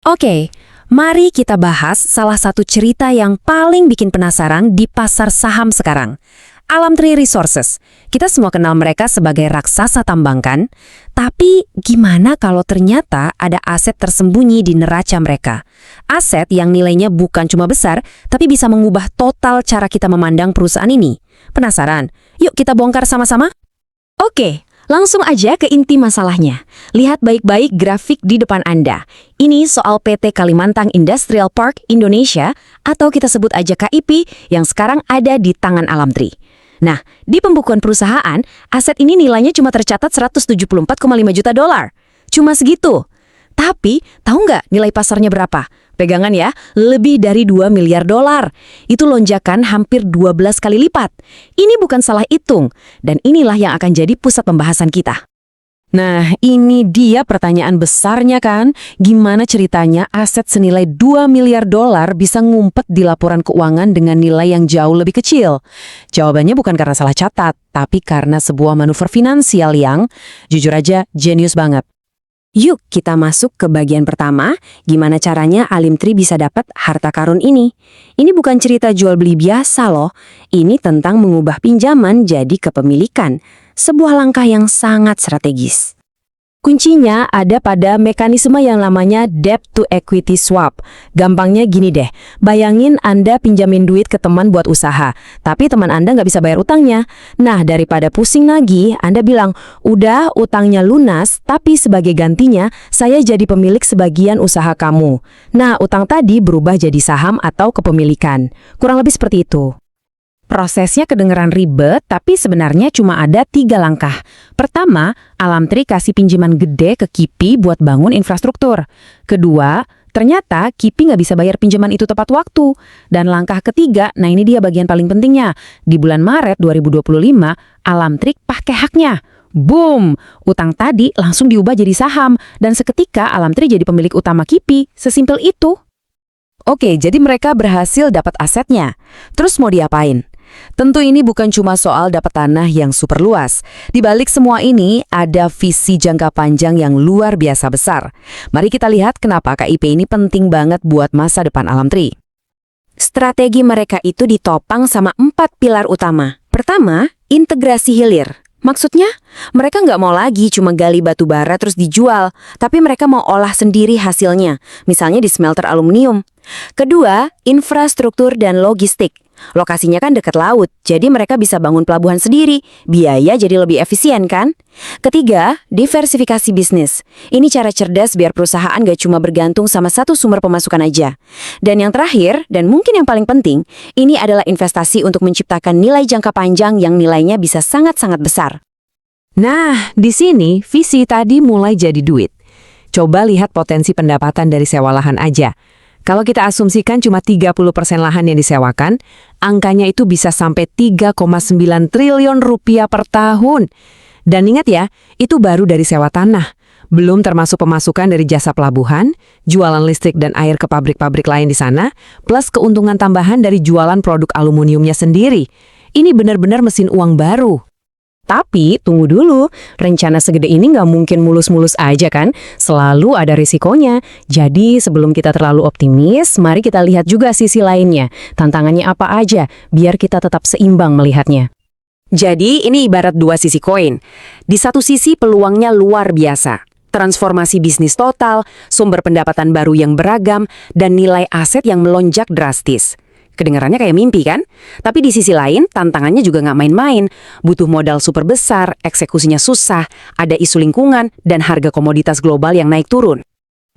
Oke, mari kita bahas salah satu cerita yang paling bikin penasaran di pasar saham sekarang. Alamtree Resources. Kita semua kenal mereka sebagai raksasa tambang kan? Tapi gimana kalau ternyata ada aset tersembunyi di neraca mereka? Aset yang nilainya bukan cuma besar, tapi bisa mengubah total cara kita memandang perusahaan ini. Penasaran? Yuk kita bongkar sama-sama? Oke, langsung aja ke inti masalahnya. Lihat baik-baik grafik di depan Anda. Ini soal PT Kalimantan Industrial Park Indonesia atau kita sebut aja KIP yang sekarang ada di tangan Alamtree. Nah, di pembukuan perusahaan, aset ini nilainya cuma tercatat 174,5 juta dolar. Cuma segitu. Tapi, tahu nggak nilai pasarnya berapa? Pegangan ya, lebih dari 2 miliar dolar. Itu lonjakan hampir 12 kali lipat. Ini bukan salah hitung, dan inilah yang akan jadi pusat pembahasan kita. Nah, ini dia pertanyaan besarnya kan? Gimana ceritanya aset senilai 2 miliar dolar bisa ngumpet di laporan keuangan dengan nilai yang jauh lebih kecil? Jawabannya bukan karena salah catat, tapi karena sebuah manuver finansial yang, jujur aja, jenius banget. Yuk kita masuk ke bagian pertama, gimana caranya Alamtree bisa dapat harta karun ini. Ini bukan cerita jual beli biasa loh, ini tentang mengubah pinjaman jadi kepemilikan. Sebuah langkah yang sangat strategis. Kuncinya ada pada mekanisme yang namanya debt to equity swap. Gampangnya gini deh, bayangin Anda pinjamin duit ke teman buat usaha, tapi teman Anda nggak bisa bayar utangnya. Nah, daripada pusing lagi, Anda bilang, udah utangnya lunas, tapi sebagai gantinya, saya jadi pemilik sebagian usaha kamu. Nah, utang tadi berubah jadi saham atau kepemilikan. Kurang lebih seperti itu. Prosesnya kedengeran ribet, tapi sebenarnya cuma ada 3 langkah. Pertama, Alamtree kasih pinjaman gede ke KIP buat bangun infrastruktur. Kedua, ternyata KIP nggak bisa bayar pinjaman itu tepat waktu. Dan langkah ketiga, nah ini dia bagian paling pentingnya. Di bulan Maret 2025, Alamtree pakai haknya. Boom! Utang tadi langsung diubah jadi saham. Dan seketika Alamtree jadi pemilik utama KIP. Sesimpel itu. Oke, jadi mereka berhasil dapat asetnya. Terus mau diapain? Tentu ini bukan cuma soal dapat tanah yang super luas. Di balik semua ini ada visi jangka panjang yang luar biasa besar. Mari kita lihat kenapa KIP ini penting banget buat masa depan Alamtree. Strategi mereka itu ditopang sama 4 pilar utama. Pertama, integrasi hilir. Maksudnya, mereka nggak mau lagi cuma gali batu bara terus dijual, tapi mereka mau olah sendiri hasilnya, misalnya di smelter aluminium. Kedua, infrastruktur dan logistik. Lokasinya kan dekat laut, jadi mereka bisa bangun pelabuhan sendiri, biaya jadi lebih efisien kan? Ketiga, diversifikasi bisnis. Ini cara cerdas biar perusahaan gak cuma bergantung sama satu sumber pemasukan aja. Dan yang terakhir, dan mungkin yang paling penting, ini adalah investasi untuk menciptakan nilai jangka panjang yang nilainya bisa sangat-sangat besar. Nah, di sini visi tadi mulai jadi duit. Coba lihat potensi pendapatan dari sewa lahan aja. Kalau kita asumsikan cuma 30% lahan yang disewakan, angkanya itu bisa sampai 3,9 triliun rupiah per tahun. Dan ingat ya, itu baru dari sewa tanah. Belum termasuk pemasukan dari jasa pelabuhan, jualan listrik dan air ke pabrik-pabrik lain di sana, plus keuntungan tambahan dari jualan produk aluminiumnya sendiri. Ini benar-benar mesin uang baru. Tapi, tunggu dulu, rencana segede ini nggak mungkin mulus-mulus aja kan? Selalu ada risikonya. Jadi, sebelum kita terlalu optimis, mari kita lihat juga sisi lainnya. Tantangannya apa aja, biar kita tetap seimbang melihatnya. Jadi, ini ibarat 2 sisi koin. Di satu sisi peluangnya luar biasa. Transformasi bisnis total, sumber pendapatan baru yang beragam, dan nilai aset yang melonjak drastis. Kedengarannya kayak mimpi kan? Tapi di sisi lain, tantangannya juga nggak main-main. Butuh modal super besar, eksekusinya susah, ada isu lingkungan, dan harga komoditas global yang naik turun.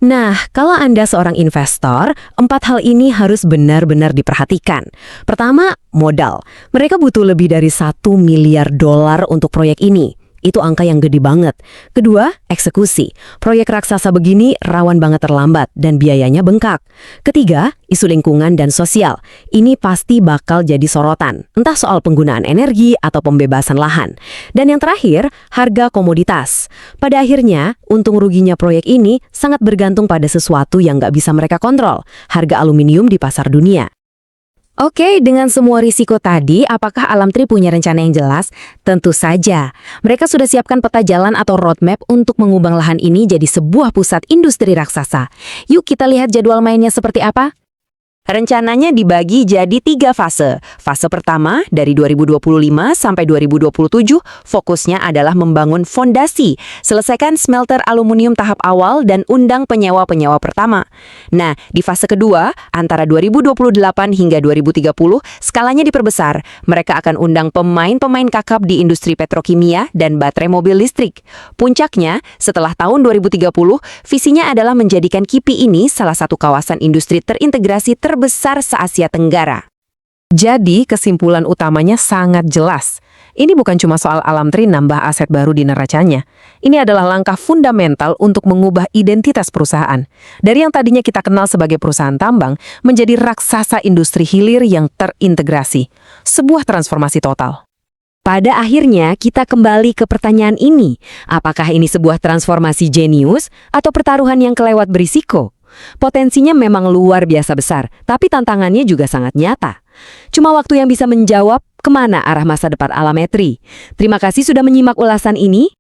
Nah, kalau Anda seorang investor, 4 hal ini harus benar-benar diperhatikan. Pertama, modal. Mereka butuh lebih dari 1 miliar dolar untuk proyek ini. Itu angka yang gede banget. Kedua, eksekusi. Proyek raksasa begini rawan banget terlambat dan biayanya bengkak. Ketiga, isu lingkungan dan sosial. Ini pasti bakal jadi sorotan, entah soal penggunaan energi atau pembebasan lahan. Dan yang terakhir, harga komoditas. Pada akhirnya, untung ruginya proyek ini sangat bergantung pada sesuatu yang nggak bisa mereka kontrol, harga aluminium di pasar dunia. Oke, dengan semua risiko tadi, apakah Alamtri punya rencana yang jelas? Tentu saja. Mereka sudah siapkan peta jalan atau roadmap untuk mengubah lahan ini jadi sebuah pusat industri raksasa. Yuk kita lihat jadwal mainnya seperti apa. Rencananya dibagi jadi 3 fase. Fase pertama, dari 2025 sampai 2027, fokusnya adalah membangun fondasi, selesaikan smelter aluminium tahap awal dan undang penyewa-penyewa pertama. Nah, di fase kedua, antara 2028 hingga 2030, skalanya diperbesar. Mereka akan undang pemain-pemain kakap di industri petrokimia dan baterai mobil listrik. Puncaknya, setelah tahun 2030, visinya adalah menjadikan KIPI ini salah satu kawasan industri terintegrasi terbesar se-Asia Tenggara. Jadi, kesimpulan utamanya sangat jelas. Ini bukan cuma soal Alamtri nambah aset baru di neracanya. Ini adalah langkah fundamental untuk mengubah identitas perusahaan. Dari yang tadinya kita kenal sebagai perusahaan tambang, menjadi raksasa industri hilir yang terintegrasi. Sebuah transformasi total. Pada akhirnya, kita kembali ke pertanyaan ini. Apakah ini sebuah transformasi jenius atau pertaruhan yang kelewat berisiko? Potensinya memang luar biasa besar, tapi tantangannya juga sangat nyata. Cuma waktu yang bisa menjawab kemana arah masa depan Alamtri. Terima kasih sudah menyimak ulasan ini.